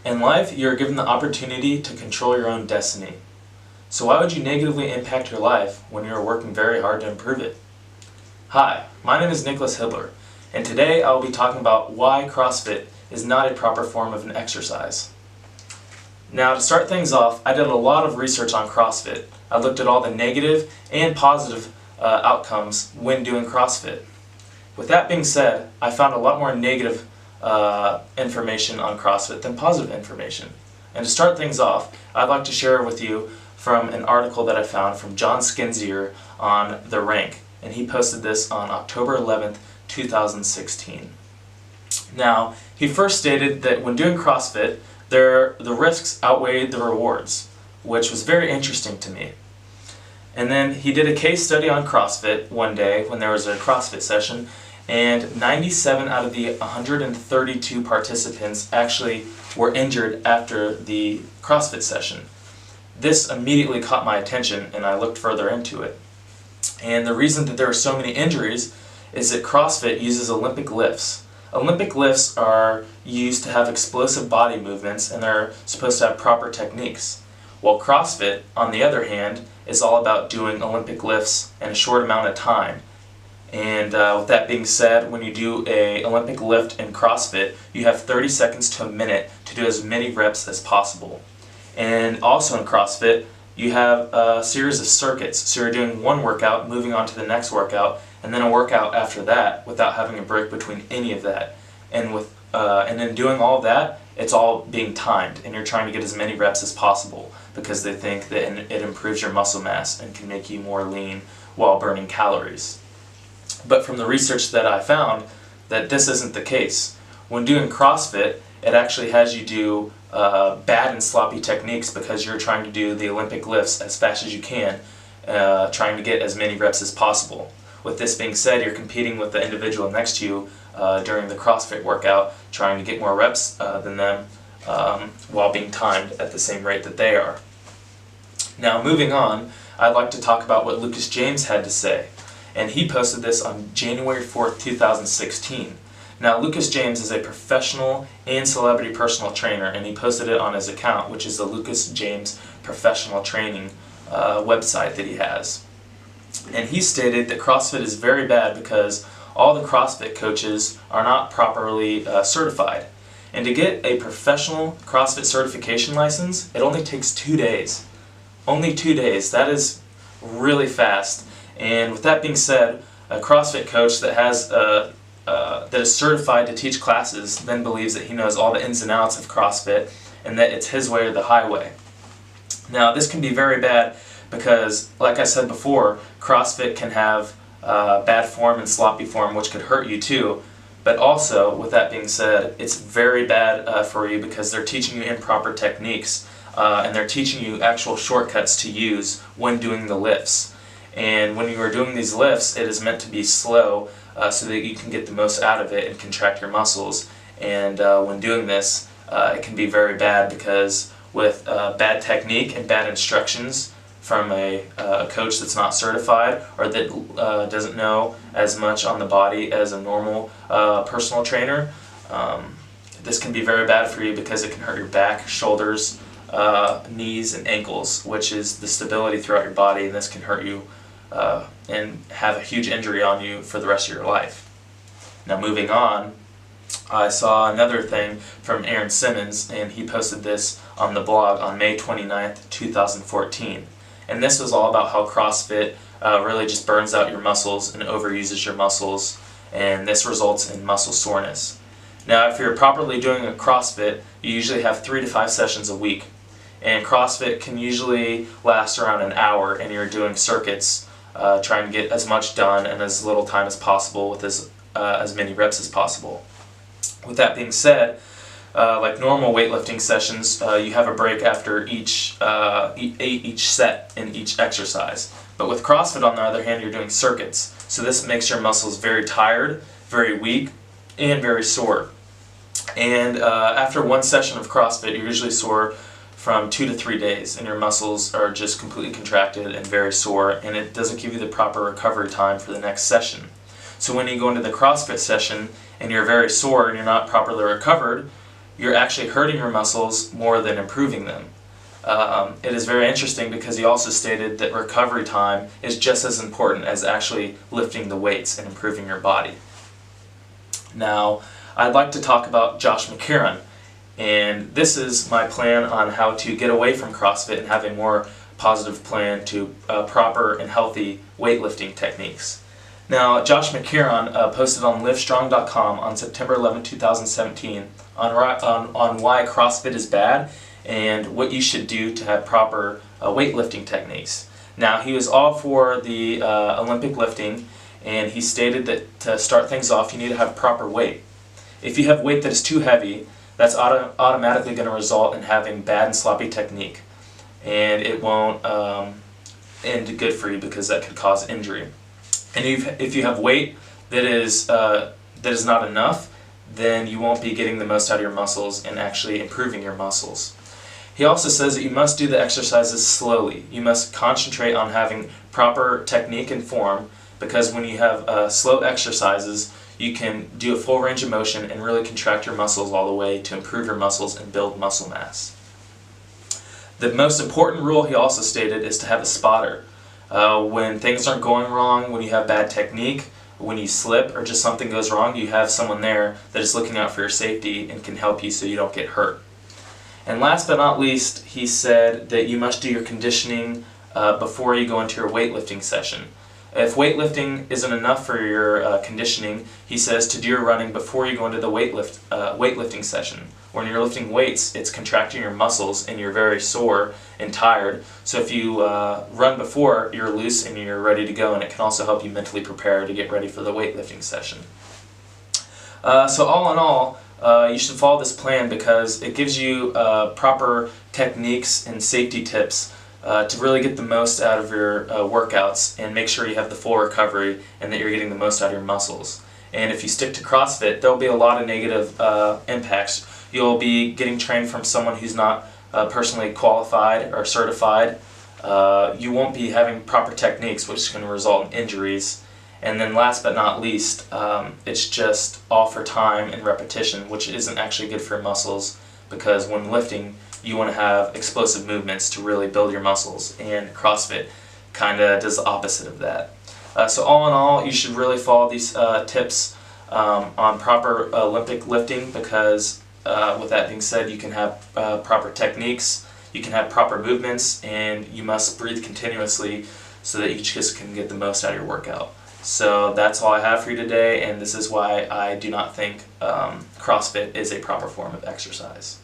In life, you are given the opportunity to control your own destiny. So why would you negatively impact your life when you are working very hard to improve it? Hi, my name is Nicholas Hibler, and today I will be talking about why CrossFit is not a proper form of an exercise. Now, to start things off, I did a lot of research on CrossFit. I looked at all the negative and positive outcomes when doing CrossFit. With that being said, I found a lot more negative information on CrossFit than positive information. And to start things off, I'd like to share with you from an article that I found from John Skinzier on The Rank, and he posted this on October 11th, 2016. Now, he first stated that when doing CrossFit, the risks outweighed the rewards, which was very interesting to me. And then he did a case study on CrossFit one day when there was a CrossFit session, and 97 out of the 132 participants actually were injured after the CrossFit session. This immediately caught my attention, and I looked further into it. And the reason that there are so many injuries is that CrossFit uses Olympic lifts. Olympic lifts are used to have explosive body movements, and they're supposed to have proper techniques. While CrossFit, on the other hand, is all about doing Olympic lifts in a short amount of time. And with that being said, when you do an Olympic lift in CrossFit, you have 30 seconds to a minute to do as many reps as possible. And also in CrossFit, you have a series of circuits. So you're doing one workout, moving on to the next workout, and then a workout after that without having a break between any of that. And then doing all of that, it's all being timed, and you're trying to get as many reps as possible because they think that it improves your muscle mass and can make you more lean while burning calories. But from the research that I found, that this isn't the case. When doing CrossFit, it actually has you do bad and sloppy techniques because you're trying to do the Olympic lifts as fast as you can, trying to get as many reps as possible. With this being said, you're competing with the individual next to you during the CrossFit workout, trying to get more reps than them while being timed at the same rate that they are. Now, moving on, I'd like to talk about what Lucas James had to say. And he posted this on January 4th, 2016. Now, Lucas James is a professional and celebrity personal trainer, and he posted it on his account, which is the Lucas James Professional Training website that he has. And he stated that CrossFit is very bad because all the CrossFit coaches are not properly certified. And to get a professional CrossFit certification license, it only takes 2 days. Only 2 days. That is really fast. And with that being said, a CrossFit coach that is certified to teach classes then believes that he knows all the ins and outs of CrossFit and that it's his way or the highway. Now, this can be very bad because, like I said before, CrossFit can have bad form and sloppy form, which could hurt you too. But also, with that being said, it's very bad for you because they're teaching you improper techniques and they're teaching you actual shortcuts to use when doing the lifts. And when you are doing these lifts, it is meant to be slow so that you can get the most out of it and contract your muscles. And when doing this, it can be very bad because with bad technique and bad instructions from a coach that's not certified or that doesn't know as much on the body as a normal personal trainer, this can be very bad for you because it can hurt your back, shoulders, knees, and ankles, which is the stability throughout your body, and this can hurt you and have a huge injury on you for the rest of your life. Now, moving on, I saw another thing from Aaron Simmons, and he posted this on the blog on May 29th, 2014. And this was all about how CrossFit really just burns out your muscles and overuses your muscles, and this results in muscle soreness. Now, if you're properly doing a CrossFit, you usually have 3 to 5 sessions a week. And CrossFit can usually last around an hour, and you're doing circuits trying to get as much done in as little time as possible with as many reps as possible. With that being said, like normal weightlifting sessions, you have a break after each set in each exercise. But with CrossFit, on the other hand, you're doing circuits. So this makes your muscles very tired, very weak, and very sore. And after one session of CrossFit, you're usually sore from 2 to 3 days, and your muscles are just completely contracted and very sore, and it doesn't give you the proper recovery time for the next session. So when you go into the CrossFit session and you're very sore and you're not properly recovered, you're actually hurting your muscles more than improving them. It is very interesting because he also stated that recovery time is just as important as actually lifting the weights and improving your body. Now, I'd like to talk about Josh McCarron, and this is my plan on how to get away from CrossFit and have a more positive plan to proper and healthy weightlifting techniques. Now, Josh McCarron posted on livestrong.com on September 11, 2017 on why CrossFit is bad and what you should do to have proper weightlifting techniques. Now, he was all for the Olympic lifting, and he stated that to start things off, you need to have proper weight. If you have weight that is too heavy, that's automatically going to result in having bad and sloppy technique, and it won't end good for you because that could cause injury. And if you have weight that is not enough, then you won't be getting the most out of your muscles and actually improving your muscles. He also says that you must do the exercises slowly. You must concentrate on having proper technique and form, because when you have slow exercises, you can do a full range of motion and really contract your muscles all the way to improve your muscles and build muscle mass. The most important rule he also stated is to have a spotter. When things aren't going wrong, when you have bad technique, when you slip or just something goes wrong, you have someone there that is looking out for your safety and can help you so you don't get hurt. And last but not least, he said that you must do your conditioning before you go into your weightlifting session. If weightlifting isn't enough for your conditioning, he says to do your running before you go into the weightlifting session. When you're lifting weights, it's contracting your muscles and you're very sore and tired. So if you run before, you're loose and you're ready to go, and it can also help you mentally prepare to get ready for the weightlifting session. So all in all, you should follow this plan because it gives you proper techniques and safety tips to really get the most out of your workouts and make sure you have the full recovery and that you're getting the most out of your muscles. And if you stick to CrossFit, there will be a lot of negative impacts. You'll be getting trained from someone who's not personally qualified or certified. You won't be having proper techniques, which is going to result in injuries. And then last but not least, it's just all for time and repetition, which isn't actually good for your muscles, because when lifting, you want to have explosive movements to really build your muscles, and CrossFit kind of does the opposite of that. So all in all, you should really follow these tips on proper Olympic lifting, because with that being said, you can have proper techniques, you can have proper movements, and you must breathe continuously so that you just can get the most out of your workout. So that's all I have for you today, and this is why I do not think CrossFit is a proper form of exercise.